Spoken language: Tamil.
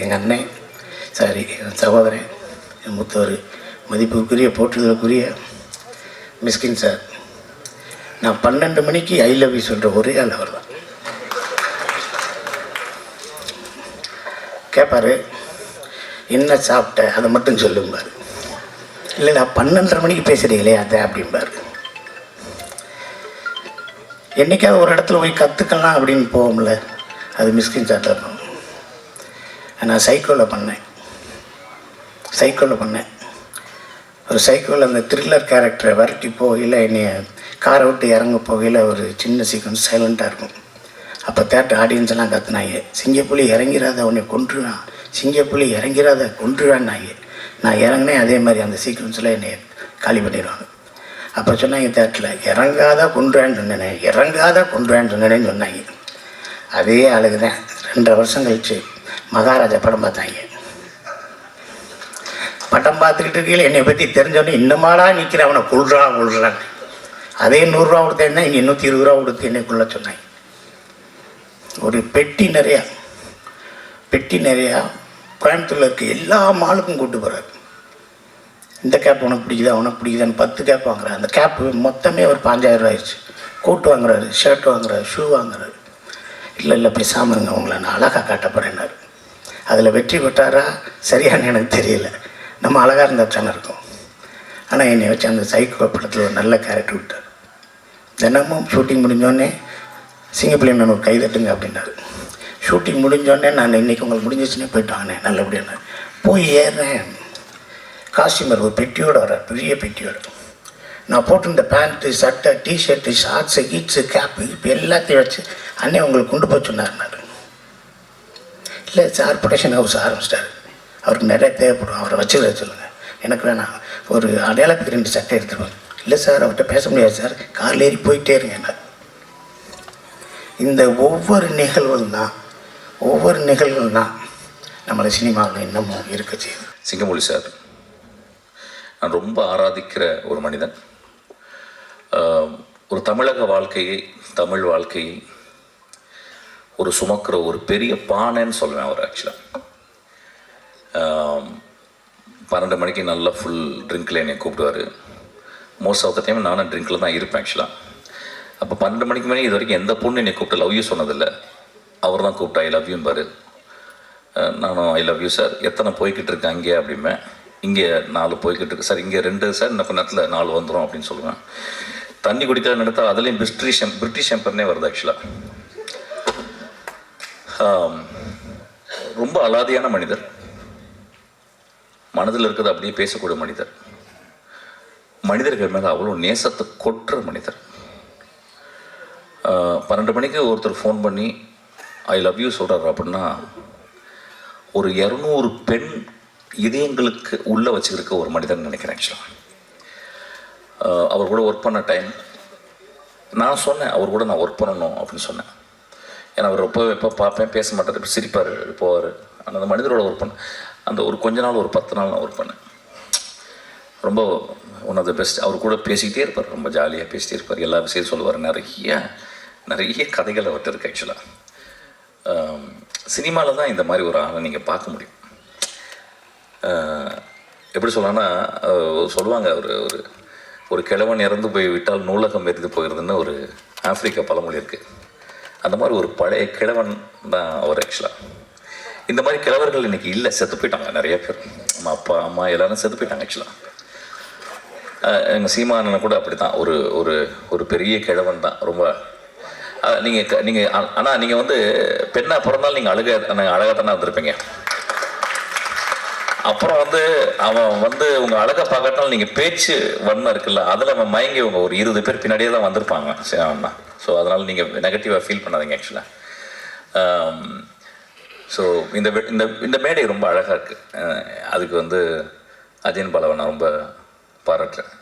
எங்கள் அண்ணன், சாரி என் சகோதரன், என் மூத்தவர், மதிப்புக்குரிய போற்றுதலுக்குரிய மிஸ்கின் சார். நான் 12 மணிக்கு ஐ லவ் யூ சொல்கிற ஒரே ஆள் அவர் தான். கேட்பார், என்ன சாப்பிட்ட அதை மட்டும் சொல்லும்பார். இல்லை நான் 12:30 மணிக்கு பேசுகிறீங்களே அதை அப்படிம்பார். என்றைக்காவது ஒரு இடத்துல போய் கற்றுக்கலாம் அப்படின்னு போவோம்ல, அது மிஸ்கின் சார் தான். நான் சைக்கோவில் பண்ணேன். ஒரு சைக்கோவில் அந்த த்ரில்லர் கேரக்டரை விரட்டி போகையில் என்னைய காரை விட்டு இறங்க போகையில் ஒரு சின்ன சீக்வன்ஸ் சைலண்ட்டாக இருக்கும். அப்போ தேட்டர் ஆடியன்ஸ் எல்லாம் கற்றுனாங்க, சிங்கப்புலி இறங்கிறாத உன்னை கொன்றுவான், சிங்கப்புலி இறங்கிறாத கொன்றுவான்னாங்க. நான் இறங்கினேன், அதே மாதிரி அந்த சீக்வன்ஸில் என்னை காலி பண்ணிடுவாங்க. அப்போ சொன்னாங்க தேட்டரில், இறங்காத கொன்றுவான்னு சொன்னேன்னு சொன்னாங்க. அதே ஆளுக்கு தான் 2.5 வருஷம் கழிச்சு மகாராஜா படம் பார்த்தாங்க. படம் பார்த்துக்கிட்டு இருக்கையில் என்னை பற்றி தெரிஞ்சோடனே இன்னமாடா நிற்கிற அவனை கொள்றான். அதே 100 ரூபா கொடுத்தேன்னா இங்கே 120 ரூபா கொடுத்து என்னை கொள்ள சொன்னாங்க. ஒரு பெட்டி நிறையா கோயம்புத்தூரில் இருக்க எல்லா மாலுக்கும் கூப்பிட்டு போகிறார். இந்த கேப் உனக்கு பிடிக்குதான்னு 10 கேப் வாங்குறாரு. அந்த கேப்பு மொத்தமே ஒரு 5000 ரூபா ஆயிடுச்சு. கோட் வாங்குறாரு, ஷர்ட் வாங்குறாரு, ஷூ வாங்குறாரு. இல்லை பேசாமல் இருங்க, உங்களை நான் அழகாக காட்ட போகிறேன்னாரு. அதில் வெற்றி பெற்றாரா சரியான எனக்கு தெரியல. நம்ம அழகாக இருந்தால் தானே இருக்கும். ஆனால் என்னை வச்சு அந்த சைக்கோ படத்தில் ஒரு நல்ல கேரக்டர் விட்டார். தினமும் ஷூட்டிங் முடிஞ்சோடனே சிங்கப்புலி மேம் ஒரு கைதட்டுங்க அப்படின்னாரு. ஷூட்டிங் முடிஞ்சோடனே நான் இன்றைக்கி உங்களுக்கு முடிஞ்சிச்சுன்னே போயிட்டு வாங்கினேன் நல்லபடியான. போய் ஏறுறேன், காஸ்டியூமர் ஒரு பெட்டியோடு வர்றார், பெரிய பெட்டியோடு. நான் போட்டிருந்த பேண்ட்டு, சட்டை, டிஷர்ட்டு, ஷார்ட்ஸு, கீட்ஸு, கேப்பு இப்போ எல்லாத்தையும் வச்சு அண்ணே உங்களுக்கு கொண்டு போய் சொன்னார். இல்லை சார் ப்ரொடக்ஷன் ஹவுஸ் ஆரம்பிச்சிட்டாரு, அவருக்கு நிறைய தேவைப்படும், அவரை வச்சுக்கிற சொல்லுங்கள். எனக்கு வேணாம், ஒரு அடையாளத்துக்கு 2 சட்டை எடுத்துருவாங்க. இல்லை சார் அவர்கிட்ட பேச முடியாது சார், காரில் ஏறி போயிட்டே இருங்க. என்ன இந்த ஒவ்வொரு நிகழ்வுகள் தான் நம்மளை சினிமாவில் இன்னமும் இருக்க செய்யுது. சிங்கமொழி சார் நான் ரொம்ப ஆராதிக்கிற ஒரு மனிதன். ஒரு தமிழக வாழ்க்கையை, தமிழ் வாழ்க்கையை ஒரு சுமக்கிற ஒரு பெரிய பானைன்னு சொல்லுவேன் அவர். ஆக்சுவலாக 12 மணிக்கு நல்லா ஃபுல் ட்ரிங்க்கில் என்னை கூப்பிடுவார். மோஸ்ட் ஆஃப் த டைம் நானும் ட்ரிங்க்கில் தான் இருப்பேன் ஆக்சுவலாக. அப்போ 12 மணிக்கு மேலே இது வரைக்கும் எந்த பொண்ணு என்னை கூப்பிட்டு லவ் யூ சொன்னதில்லை. அவர் தான் கூப்பிட்டா ஐ லவ் யூன்னு பாரு. நானும் ஐ லவ் யூ சார், எத்தனை போய்கிட்டு இருக்கேன் அங்கே அப்படிம்பேன். இங்கே 4 போய்கிட்டு இருக்கு சார், இங்கே 2 சார், இன்னும் கொஞ்ச நேரத்தில் 4 வந்துடும் அப்படின்னு சொல்லுவேன். தண்ணி குடிக்காத நடத்தால் அதுலேயும் பிரிட்டிஷ் எம்பர்னே வருது ஆக்சுவலாக. ரொம்ப அலாதியான மனிதர், மனதில் இருக்கிறது அப்படியே பேசக்கூடிய மனிதர், மனிதர்கள் மேலே அவ்வளோ நேசத்தை கொட்டுற மனிதர். 12 மணிக்கு ஒருத்தர் ஃபோன் பண்ணி ஐ லவ் யூ சொல்கிறார் அப்படின்னா ஒரு 200 பெண் இதயங்களுக்கு உள்ளே வச்சுருக்க ஒரு மனிதன் நினைக்கிறேன் ஆக்சுவலாக. அவர் கூட ஒர்க் பண்ண டைம் நான் சொன்னேன், அவர் கூட நான் ஒர்க் பண்ணணும் அப்படின்னு சொன்னேன். ஏன்னா அவர் எப்போ பார்ப்பேன், பேச மாட்டார், இப்போ சிரிப்பார், போவார். ஆனால் அந்த மனிதரோட ஒர்க் பண்ணேன். அந்த ஒரு கொஞ்ச நாள், ஒரு 10 நாள் நான் ஒர்க் பண்ணேன். ரொம்ப ஒன் ஆஃப் த பெஸ்ட். அவர் கூட பேசிக்கிட்டே இருப்பார், ரொம்ப ஜாலியாக பேசிகிட்டே இருப்பார், எல்லா விஷயம் சொல்லுவார். நிறைய கதைகள் அவர்கிட்ட இருக்குது ஆக்சுவலாக. சினிமாவில் தான் இந்த மாதிரி ஒரு ஆளை நீங்கள் பார்க்க முடியும். எப்படி சொல்லலாம்னா, சொல்லுவாங்க ஒரு கிழவன் இறந்து போய் விட்டால் நூலகம் எரிந்து போயிடுதுன்னு ஒரு ஆப்பிரிக்கா பழமொழி இருக்குது. அந்த மாதிரி ஒரு பழைய கிழவன் தான் அவர் ஆக்சுவலாக. இந்த மாதிரி கிழவர்கள் இன்றைக்கி இல்லை, செத்து போயிட்டாங்க நிறைய பேர். நம்ம அப்பா அம்மா எல்லோரும் செத்து போயிட்டாங்க ஆக்சுவலாக. எங்கள் சீமானனை கூட அப்படி தான், ஒரு பெரிய கிழவன் தான். ரொம்ப நீங்கள் ஆனால் நீங்கள் வந்து பெண்ணாக பிறந்தாலும் நீங்கள் அழகாக தானே இருந்திருப்பீங்க. அப்புறம் அவன் உங்கள் அழகை பார்க்கட்டாலும் நீங்கள் பேச்சு வன்மை இருக்குல்ல, அதில் அவன் மயங்கி ஒரு 20 பேர் பின்னாடியே தான் வந்திருப்பாங்க அவன். ஸோ அதனால் நீங்கள் நெகட்டிவாக ஃபீல் பண்ணாதீங்க ஆக்சுவலாக. ஸோ இந்த மேடை ரொம்ப அழகாக இருக்குது. அதுக்கு அஜயன் பாலாவை நான் ரொம்ப பாராட்டுறேன்.